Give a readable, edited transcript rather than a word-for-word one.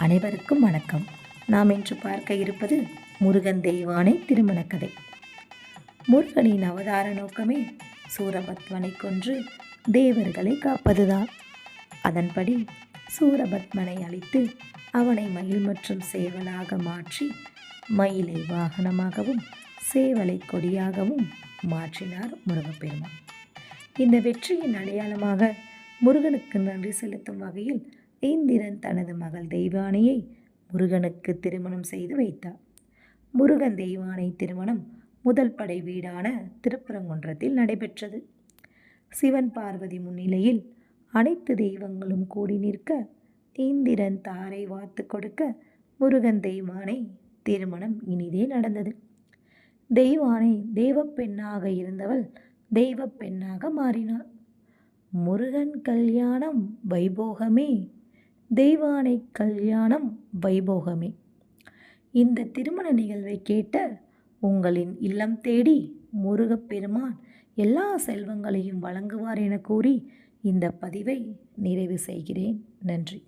அனைவருக்கும் வணக்கம். நாம் இன்று பார்க்க இருப்பது முருகன் தெய்வானை திருமண கதை. முருகனின் அவதார நோக்கமே சூரபத்மனை கொன்று தேவர்களை காப்பதுதான். அதன்படி சூரபத்மனை அழித்து அவனை மயில் மற்றும் சேவலாக மாற்றி மயிலை வாகனமாகவும் சேவலை கொடியாகவும் மாற்றினார் முருகப்பெருமான். இந்த வெற்றியின் அடையாளமாக முருகனுக்கு நன்றி செலுத்தும் வகையில் இந்திரன் தனது மகள் தெய்வானையை முருகனுக்கு திருமணம் செய்து வைத்தார். முருகன் தெய்வானை திருமணம் முதல் படை வீடான திருப்பரங்குன்றத்தில் நடைபெற்றது. சிவன் பார்வதி முன்னிலையில் அனைத்து தெய்வங்களும் கூடி நிற்க இந்திரன் தாரை வார்த்து கொடுக்க முருகன் தெய்வானை திருமணம் இனிதே நடந்தது. தெய்வானை தெய்வப்பெண்ணாக இருந்தவள் தெய்வப்பெண்ணாக மாறினாள். முருகன் கல்யாணம் வைபோகமே, தெய்வானை கல்யாணம் வைபோகமே. இந்த திருமண நிகழ்வை கேட்ட உங்களின் இல்லம் தேடி முருகப்பெருமான் எல்லா செல்வங்களையும் வழங்குவார் என கூறி இந்த பதிவை நிறைவு செய்கிறேன். நன்றி.